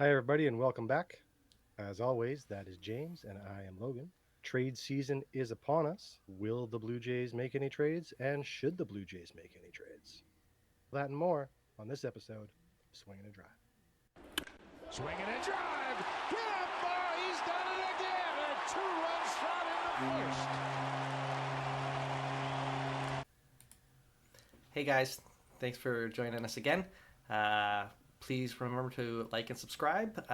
Hi, everybody, and welcome back. As always, that is James, and I am Logan. Trade season is upon us. Will the Blue Jays make any trades, and should the Blue Jays make any trades? That and more on this episode of Swinging and Drive. Swinging a drive. Get up, bar. He's done it again. A two-run shot in the first. Hey guys, thanks for joining us again. Please remember to like and subscribe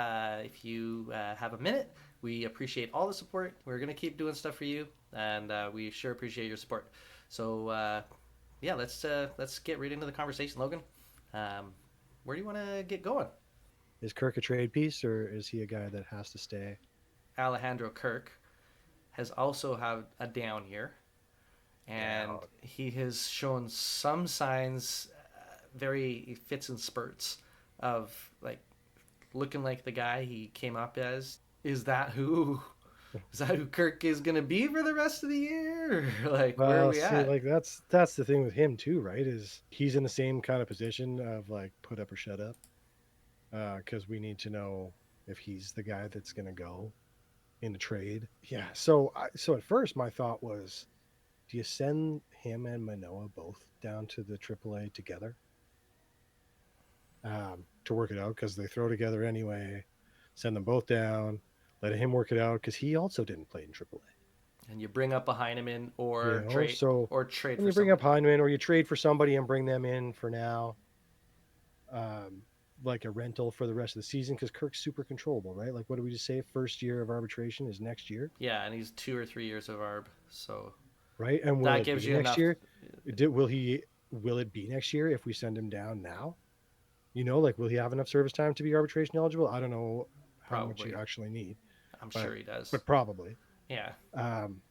if you have a minute. We appreciate all the support. We're going to keep doing stuff for you, and we sure appreciate your support. So, yeah, let's get right into the conversation, Logan. Where do you want to get going? Is Kirk a trade piece, or is he a guy that has to stay? Alejandro Kirk has also had a down year, and he has shown some signs, very fits and spurts of like looking like the guy he came up as. Is that who Kirk is gonna be for the rest of the year? Like, where are we at? Like that's the thing with him too, right? Is he's in the same kind of position of like put up or shut up, because we need to know if he's the guy that's going to go in the trade. Yeah. So at first my thought was, do you send him and Manoah both down to the AAA together, to work it out, because they throw together anyway? Send them both down, let him work it out, because he also didn't play in AAA. And you bring up a Heineman or You know, trade so or trade when for you bring up somebody. Hyndman, or you trade for somebody and bring them in for now, um, like a rental for the rest of the season, because Kirk's super controllable, right? Like, what do we just say? First year of arbitration is next year, Yeah, and he's 2 or 3 years of arb, so right? And will that it gives be you next enough. year? Will it be next year if we send him down now? Like, will he have enough service time to be arbitration eligible? I don't know how much Probably, you actually need, I'm but sure he does. probably. Yeah. Um,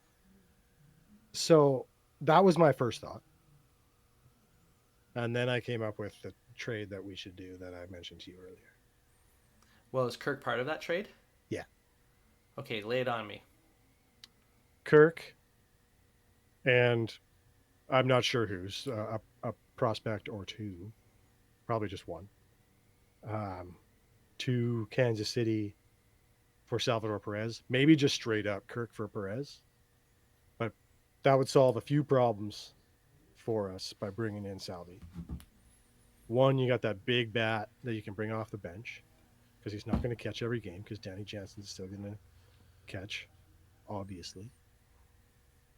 so that was my first thought, and then I came up with the trade that we should do that I mentioned to you earlier. Well, is Kirk part of that trade? Yeah, Okay, lay it on me. Kirk, and I'm not sure who's a prospect or two, probably just one, um, to Kansas City for Salvador Perez. Maybe just straight up Kirk for Perez, but that would solve a few problems for us by bringing in Salvi. One, you got that big bat that you can bring off the bench, because he's not going to catch every game, because Danny Jansen's still going to catch, obviously.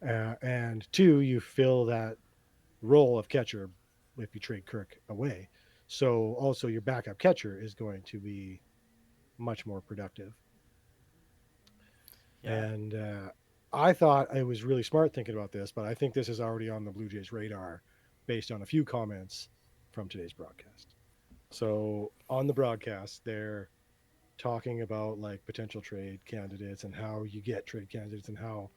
And two, you fill that role of catcher if you trade Kirk away. So also your backup catcher is going to be much more productive. Yeah. And I thought I was really smart thinking about this, but I think this is already on the Blue Jays radar based on a few comments from today's broadcast. So on the broadcast, they're talking about like potential trade candidates and how you get trade candidates and how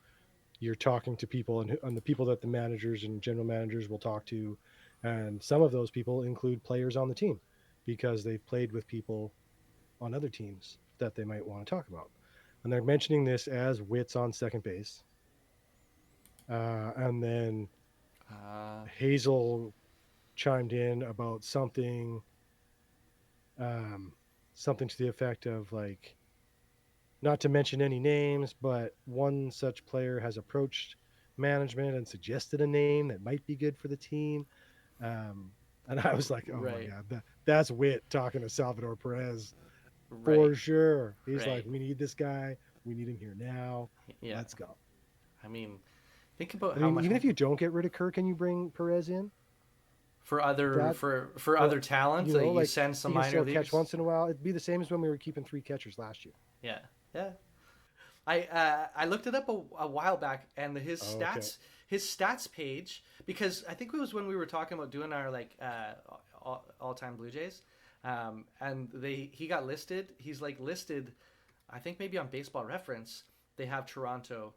you're talking to people, and the people that the managers and general managers will talk to. And some of those people include players on the team, because they've played with people on other teams that they might want to talk about. And they're mentioning this as Wits on second base. And then Uh, Hazel chimed in about um, something to the effect of like, not to mention any names, but one such player has approached management and suggested a name that might be good for the team. Um, and I was like, oh my right. God, that's Wit talking to Salvador Perez Right. for sure. He's like, Right. we need this guy. We need him here now. Yeah. Let's go. I mean, think about I how mean, much even if you don't get rid of Kirk and you bring Perez in, that, for other talent that you like, send some he can minor still catch leaguers. once in a while. It'd be the same as when we were keeping three catchers last year. Yeah. Yeah. I looked it up a while back, and Oh, okay. his stats page, because I think it was when we were talking about doing our like all time Blue Jays, and he got listed. He's like listed, I think maybe on Baseball Reference they have Toronto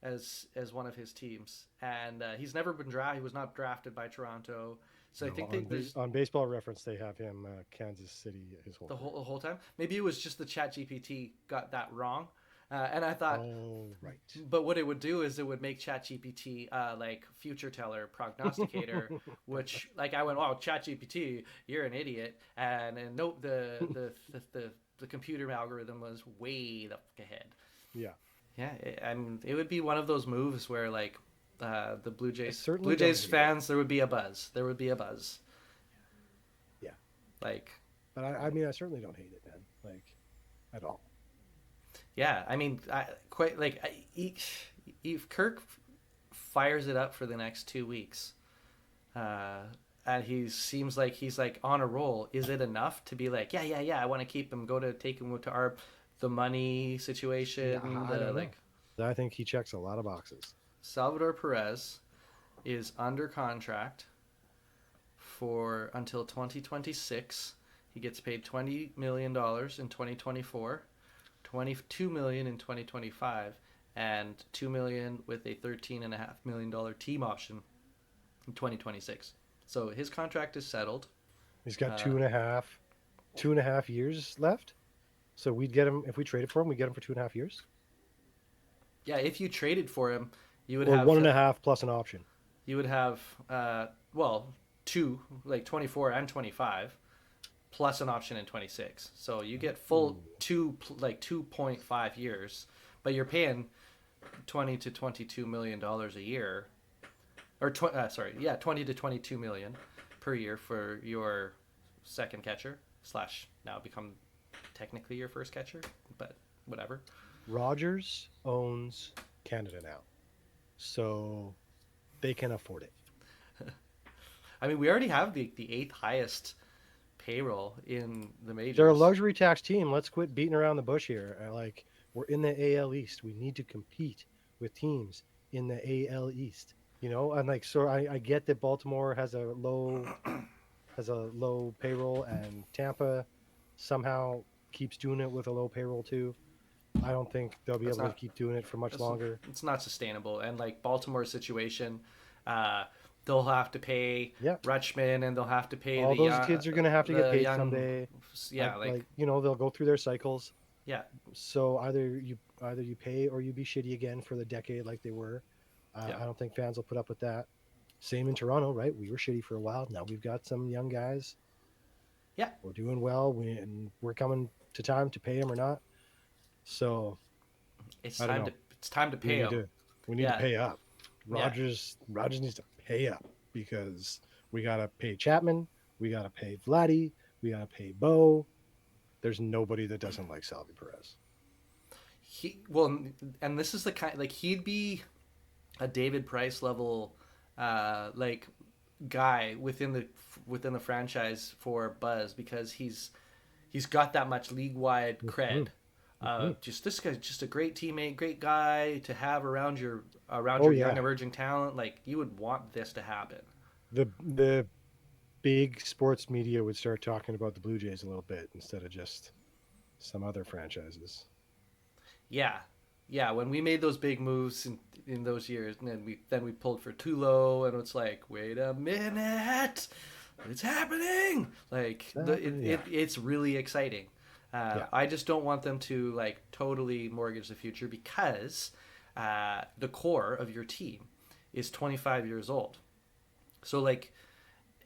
as one of his teams, and he's never been drafted. He was not drafted by Toronto, so I No, think there's on Baseball Reference, they have him Kansas City his whole career. the whole time. Maybe it was just the ChatGPT got that wrong, and I thought, Oh, right. but what it would do is it would make ChatGPT like future teller, prognosticator, which like I went, oh ChatGPT, you're an idiot, and nope, the the computer algorithm was way the fuck ahead. Yeah. Yeah, I mean, it would be one of those moves where like the I Blue certainly don't Jays hate it. fans, there would be a buzz. There would be a buzz. Yeah. Like, But I mean, I certainly don't hate it, man. Like, at all. yeah, I mean, quite like if Kirk fires it up for the next 2 weeks, uh, and he seems like he's like on a roll, is it enough to be like, yeah, yeah, yeah, I want to keep him, take him to our the money Yeah, situation, I the don't know. like I think he checks a lot of boxes. Salvador Perez is under contract for until 2026. He gets paid $20 million in 2024, 22 million in 2025, and 2 million with a $13.5 million team option in 2026. So his contract is settled. He's got Uh, 2.5 years left. So we'd get him if we traded for him. We get him for 2.5 years, yeah, if you traded for him, you would or one have and a half plus an option. you would have well, two, like 24 and 25 plus an option in 26. So you get full Ooh. 2.5 years, but you're paying 20 to 22 million dollars a year, or 20 to 22 million per year for your second catcher slash now become technically your first catcher, but whatever. Rogers owns Canada now, so they can afford it. I mean, we already have the eighth highest payroll in the They're a majors. luxury tax team. Let's quit beating around the bush here. Like, we're in the AL East. We need to compete with teams in the AL East. And like, so I get that Baltimore has a low payroll, and Tampa somehow keeps doing it with a low payroll too. I don't think they'll be That's able to not keep doing it for much it's, longer. it's not sustainable. And like Baltimore's situation, uh, they'll have to pay Yeah, Rutschman, and they'll have to pay all those kids are going to have to get the paid young, someday. yeah, like They'll go through their cycles. yeah, So either you pay or you be shitty again for the decade like they were. yeah, I don't think fans will put up with that. Same in Toronto, right? We were shitty for a while. Now we've got some young guys. yeah. We're doing well. And we're coming to time to pay them or not. So It's I don't time know. to it's time to We pay need them. to we need to Yeah, pay up. yeah. Rogers needs to pay up because we gotta pay Chapman, we gotta pay Vladdy, we gotta pay Bo. There's nobody that doesn't like Salvi Perez. And this is the kind like he'd be a David Price level, like guy within the franchise for buzz because he's got that much league wide Mm-hmm. cred. Mm-hmm. Just this guy's just a great teammate, great guy to have around Oh your young yeah, emerging talent. Like you would want this to happen. the big sports media would start talking about the Blue Jays a little bit instead of just some other franchises. Yeah, yeah. When we made those big moves in those years, and then we pulled for Tulo, and it's like, wait a minute, it's happening. Like Yeah, it's really exciting. yeah. I just don't want them to like totally mortgage the future because the core of your team is 25 years old. So like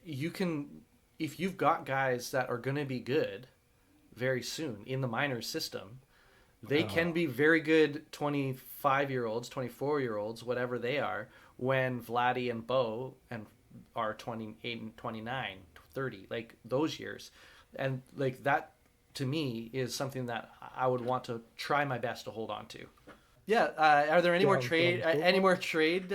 you can if you've got guys that are going to be good very soon in the minor system, they can Oh, be very good 25-year-olds, 24-year-olds, whatever they are, when Vladdy and Bo and are 28 and 29, 30, like those years. And like that to me is something that I would want to try my best to hold on to. Yeah, are there down the scope any on. more trade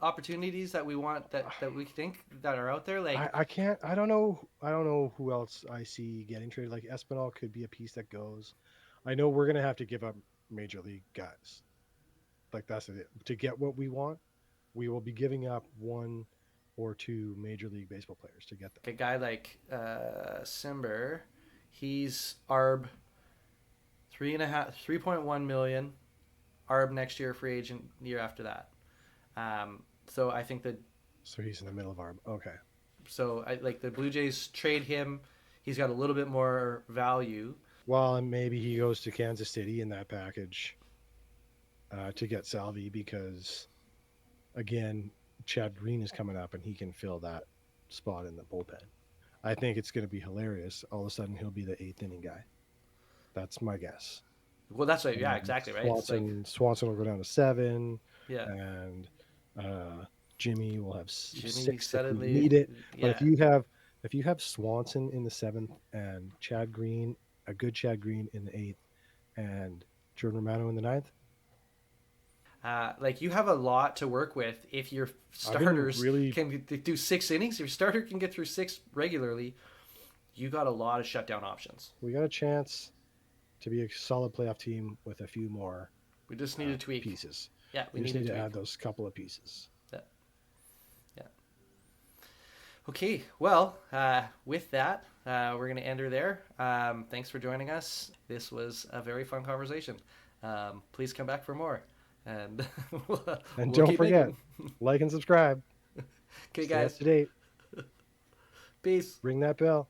opportunities that we want that we think that are out there like I can't. I don't know who else I see getting traded. Like Espinal could be a piece that goes. I know we're gonna have to give up major league guys. Like that's it. To get what we want, we will be giving up one or two major league baseball players to get them. a guy like Simber, he's ARB 3.1 million, ARB next year, free agent year after that. So I think that So he's in the middle of our. Okay. I like the Blue Jays trade him. He's got a little bit more value. Well, and maybe he goes to Kansas City in that package to get Salvi because again, Chad Green is coming up and he can fill that spot in the bullpen. I think it's going to be hilarious. All of a sudden, he'll be the eighth inning guy. That's my guess. Well, that's right. Yeah, And exactly right. It's like Swanson will go down to 7, yeah, and Jimmy will have Jimmy 6 if we suddenly need it. But yeah. if you have Swanson in the 7th and Chad Green, a good Chad Green in the 8th, and Jordan Romano in the 9th, Like you have a lot to work with if your I've been starters really can do 6 innings. If your starter can get through 6 regularly, you got a lot of shutdown options. we got a chance to be a solid playoff team with a few more We just need a tweak. pieces. Yeah, we We just need a need to tweak. add those couple of pieces. Yeah. Yeah. Okay. Well, with that, we're going to end her there. Thanks for joining us. This was a very fun conversation. Please come back for more. And And we'll don't keep forget, making. like and subscribe. Okay, Stay up guys. to date. Peace. Ring that bell.